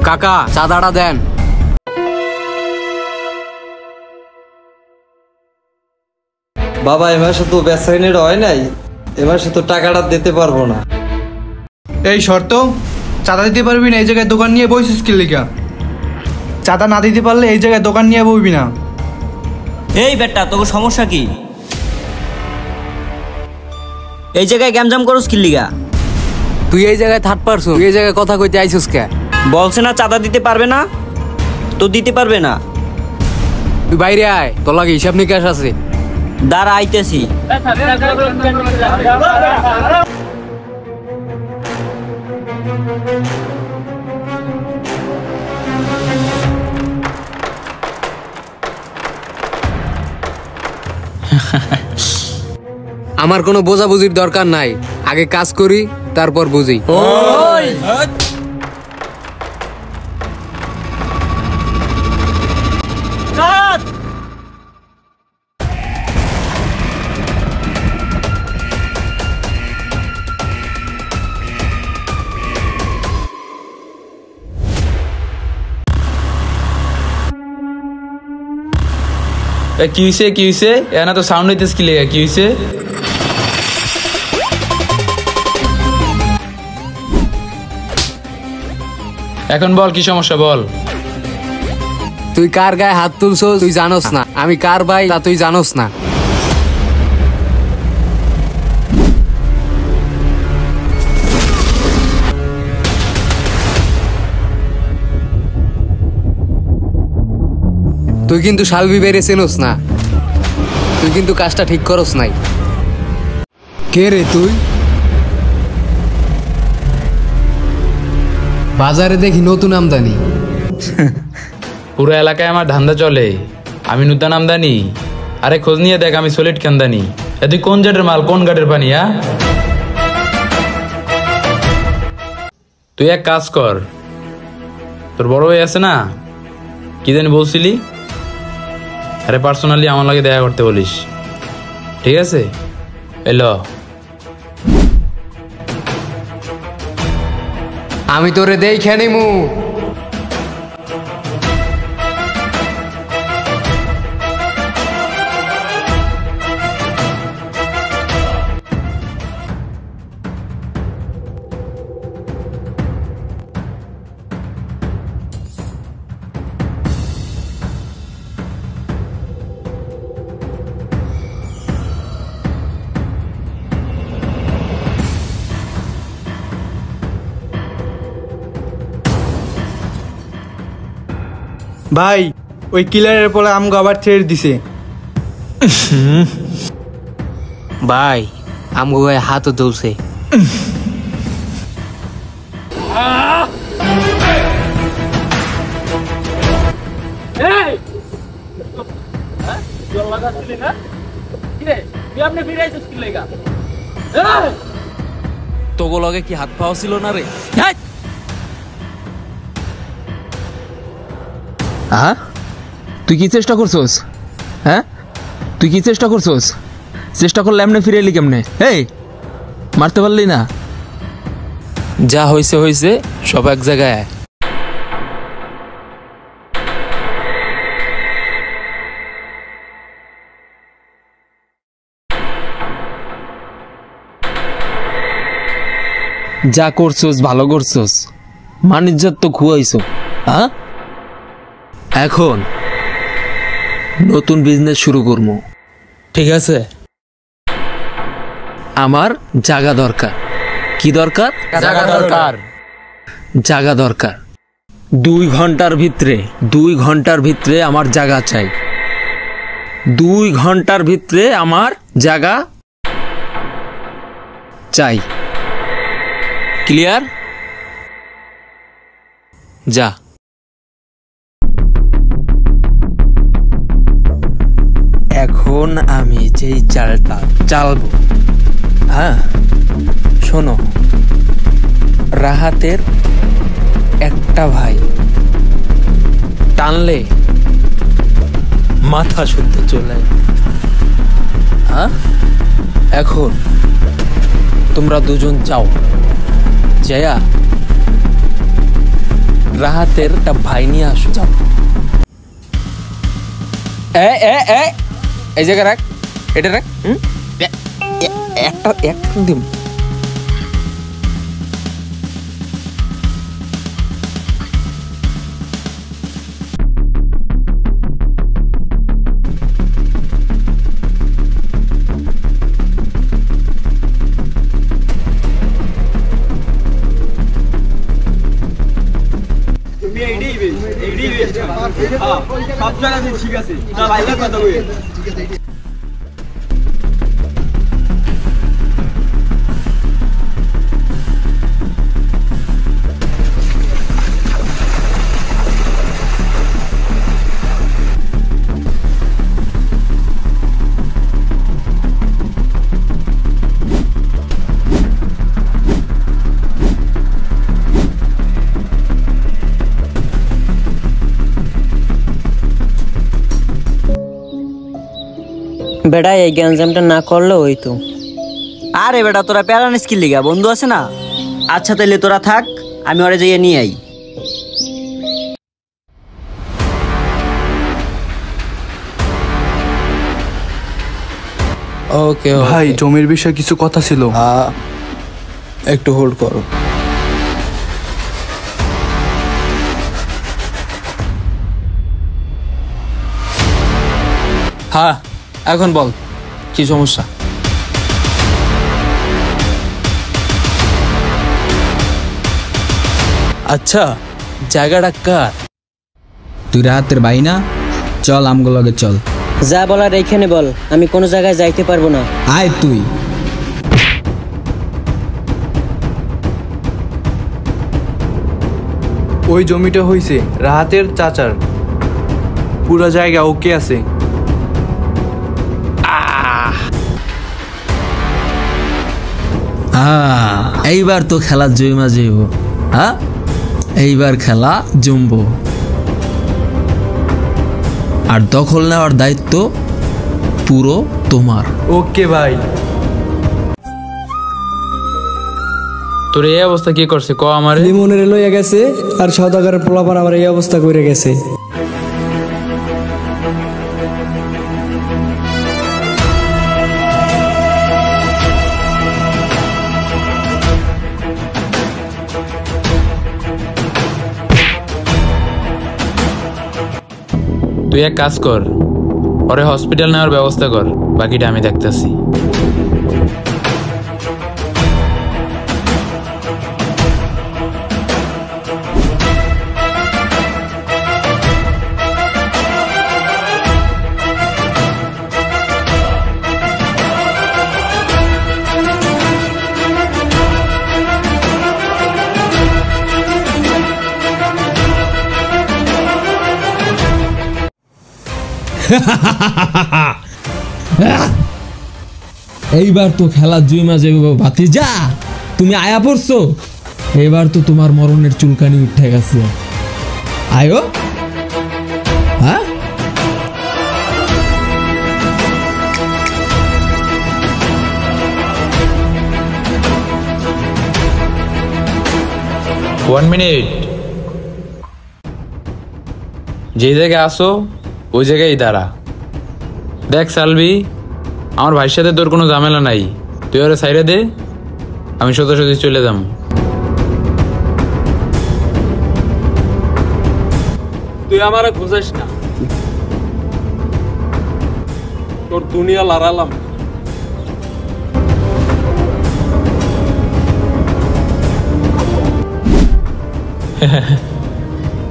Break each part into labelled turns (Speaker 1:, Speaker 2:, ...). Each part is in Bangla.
Speaker 1: কাকা চাঁদাটা দেন।
Speaker 2: বাবা এ মাসে তো বেচাইনের হয় নাই, এ মাসে তো টাকাটা দিতে পারবো না।
Speaker 3: এই শর্ত, চাঁদা দিতে পারবি না এই জায়গায় দোকান নিয়ে বইছিস কি লিগা? চাঁদা না দিতে পারলে এই জায়গায় দোকান নিয়ে বইবি না।
Speaker 4: এই বেটা তোর সমস্যা কি? এই জায়গায় গ্যামজাম করস কি লিগা?
Speaker 1: তুই এই জায়গায় থার্ড পারসন, তুই এই জায়গায় কথা কইতে আইছিস কে?
Speaker 4: বলছে না চাঁদা দিতে পারবে না, তো দিতে পারবে না।
Speaker 1: তুই বাইরে আয়, তোর লাগে হিসাব নিকাশ আছে।
Speaker 4: দাঁড়া আইতেছি।
Speaker 1: আমার কোনো বোঝাবুঝির দরকার নাই, আগে কাজ করি তারপর বুঝি।
Speaker 5: কি হইছে এনা তো সাউন্ড হইতেছ কি লেগে? কি হইছে? এখন বল কি সমস্যা বল।
Speaker 1: তুই কার গায়ে হাত তুলছ তুই জানোস না, আমি কার ভাই তা তুই জানোস না। তুই কিন্তু শালবি বেড়ে চেনোস না, তুই কিন্তু কাজটা ঠিক করস নাই। কে রে তুই? বাজারে দেখি নতুন আমদানি।
Speaker 5: পুরো এলাকায় আমার ধান্দা চলে, আমি নূতন আমদানি। আরে খোঁজ নিয়ে দেখ আমি সলিড খানদানি। তুই কোন জাটের মাল, কোন গাটের পানি? তুই এক কাজ কর, তোর বড় ভাই আছে না, কি জানি বলছিলি? আরে পার্সোনালি আমার লাগে দেখা করতে বলিস, ঠিক আছে? এলো
Speaker 1: আমি তোরে দেখে নিমু।
Speaker 3: ভাই ওই কিলারের পরে আমগো আবার ছেড়ে দিছে।
Speaker 1: ভাই আমগো গায়ে হাতও তুলছে।
Speaker 6: তোগো লগে কি হাত পাওয়া ছিল না রে? হ্যাঁ তুই কি চেষ্টা করছস? হ্যাঁ তুই কি চেষ্টা করছস? চেষ্টা করলে এমনি ফিরে এলি কেমনে? এই মারতে পারলি না? যা হয়েছে হয়েছে, সব এক জায়গায়। যা করছস ভালো করছস, মানিজ্জত তো খুয়াইছো। হ্যাঁ এখন নতুন বিজনেস শুরু করবো, ঠিক আছে? আমার জায়গা দরকার। কি দরকার?
Speaker 5: জায়গা দরকার।
Speaker 6: জায়গা দরকার। 2 ঘন্টার ভিতরে আমার জায়গা চাই। 2 ঘন্টার ভিতরে আমার জায়গা চাই। ক্লিয়ার? যা। এখন আমি যেই চালটা চালবো, হ্যাঁ শোনো, রাহাতের একটা ভাই টানলে মাথা শুদ্ধ চলে। হ্যাঁ এখন তোমরা দুজন যাও, জয়া রাহাতের একটা ভাই নিয়ে আসো, যাও। এই জায়গায় রাখ, এটা রাখ। একটা দিন
Speaker 7: বেটা এই গ্যাঞ্জামটা না করলে হইতো।
Speaker 4: আরে বেটা তোরা প্যারানিস কি লিগা, বন্ধু আছে না? আচ্ছা তাইলে তোরা থাক, আমি ওরে যাইয়ে নিয়ে আই।
Speaker 6: ওকে
Speaker 3: ভাই জমির বিষয়ে কিছু কথা ছিল।
Speaker 6: একটু হোল্ড করো। হ্যাঁ এখন বল কি সমস্যা? আচ্ছা জায়গাটা কার?
Speaker 8: তুই রাহাতের ভাই না? চল আমগো লগে চল।
Speaker 7: যা বলার এইখানে বল, আমি কোনো জায়গায় যাইতে পারবো না।
Speaker 8: আয় তুই।
Speaker 3: ওই জমিটা হইছে রাহাতের চাচার, পুরো জায়গা ওকে আছে।
Speaker 8: এইবার তো খেলা জমা যাইব। হ্যাঁ এইবার খেলা জমবো, আর দখল নেওয়ার দায়িত্ব পুরো তোমার।
Speaker 3: ওকে ভাই।
Speaker 5: তোর এই অবস্থা কি করছে ক আমারে?
Speaker 9: লিমনের লইয়া গেছে আর সওদাগরের পোলাপান আমার এই অবস্থা করে গেছে।
Speaker 5: তুই এক কাজ কর, ওরে হসপিটাল নেওয়ার ব্যবস্থা কর, বাকিটা আমি দেখতেছি।
Speaker 8: এইবার তো খেলা জুইমা যাবে ভাতিজা, তুমি আয়া পড়ছো। এবার তো তোমার মরণের চুলকানি উঠে গেছে। আয়ো। হ্যাঁ
Speaker 5: ওয়ান মিনিট, যে জায়গায় আসো ওই জায়গায় দাঁড়া। দেখ সালভি, আমার ভাইয়ের সাথে তোর কোনো ঝামেলা নাই, তুই ওরা সাইডে দে, আমি সোজাসুজি চলে যাবো।
Speaker 10: তুই আমারে খুঁজিস না, তোর দুনিয়া লড়ালাম।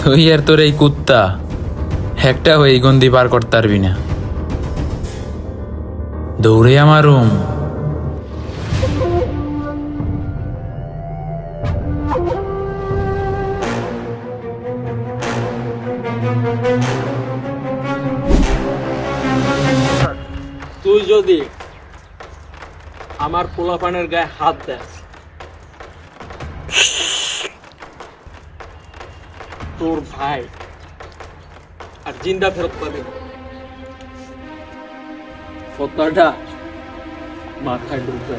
Speaker 5: তুই আর তোর এই কুত্তা একটা হয়ে গন্দি পার করতে পারবি না। দৌড়ে আমার রুম।
Speaker 10: তুই যদি আমার পোলাপানের গায়ে হাত দেস, তোর ভাই আর জিন্দা ফেরত পাবে না। কথাটা মাথায় ঢুকবে।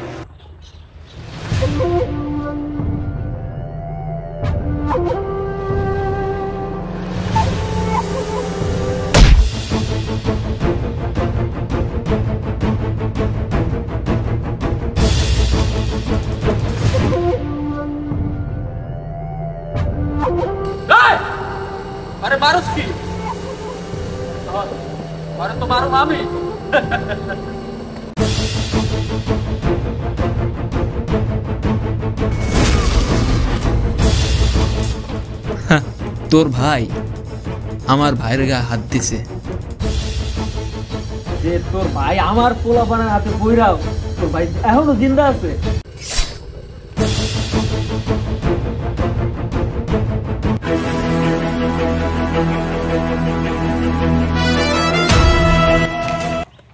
Speaker 6: তোর ভাই আমার ভাইয়ের গায়ে হাত দিছে।
Speaker 10: যে তোর ভাই আমার পোলাপানের হাতে বইরাও তোর ভাই এখনো জিন্দা আছে।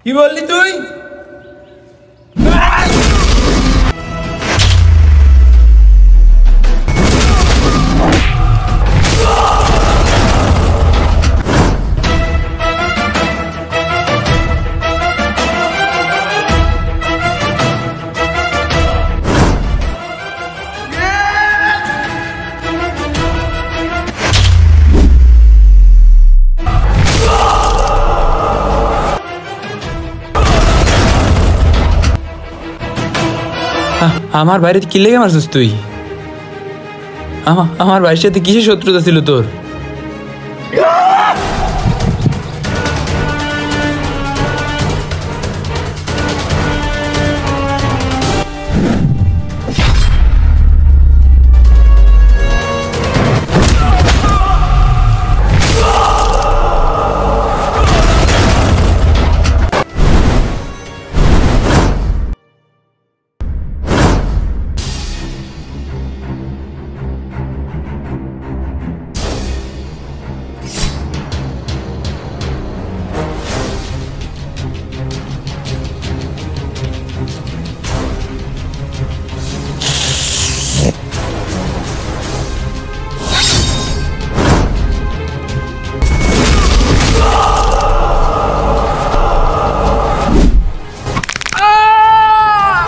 Speaker 5: কি বললি তুই? আমার বাইরে কি লেগে মারছিস তুই? আমার ভাইয়ের সাথে কিসের শত্রুতা ছিল তোর?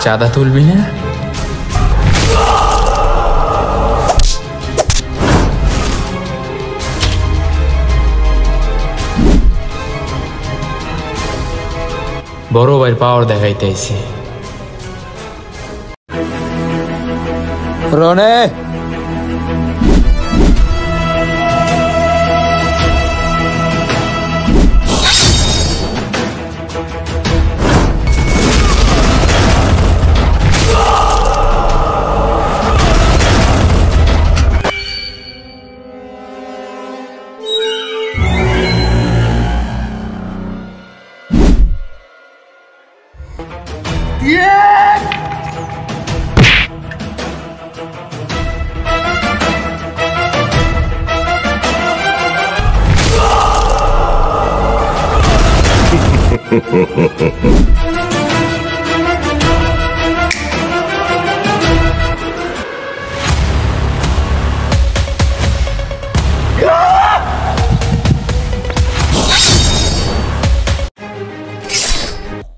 Speaker 5: চাঁদা তুলবি না? বড় ভাইয়ের পাওয়ার দেখাইতে আইছি।
Speaker 6: রনে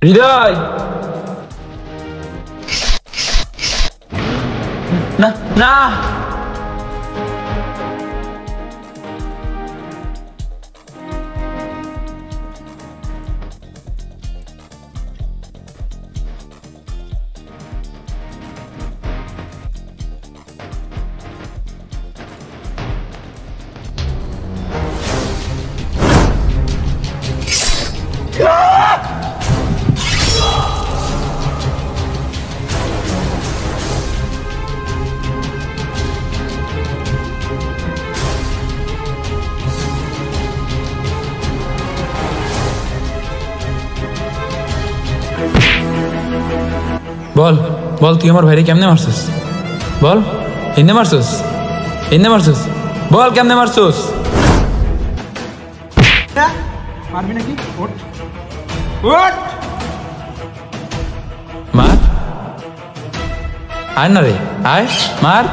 Speaker 5: হৃদয় না না বল বল তুই আমার ভাইরে কেমনে মারছিস? বল এনে মারছিস? এনে মারছিস? বল কেমনে মারছিস?
Speaker 3: মারবি নাকি? ওঠ ওঠ
Speaker 5: মার আয় না রে আয় মার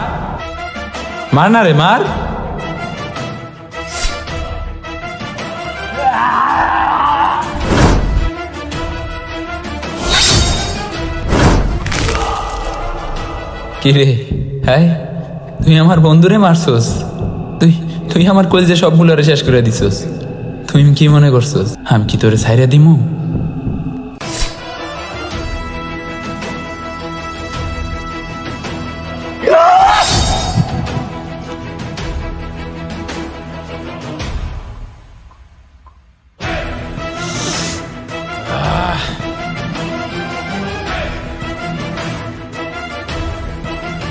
Speaker 5: মার না রে মার কি রে হ্যাঁ তুই আমার বন্ধুরে মারছস তুই তুই আমার কলিজা সবগুলোরে শেষ করে দিছস তুই কি মনে করছস আমি কি তোরে ছাইরা দিমু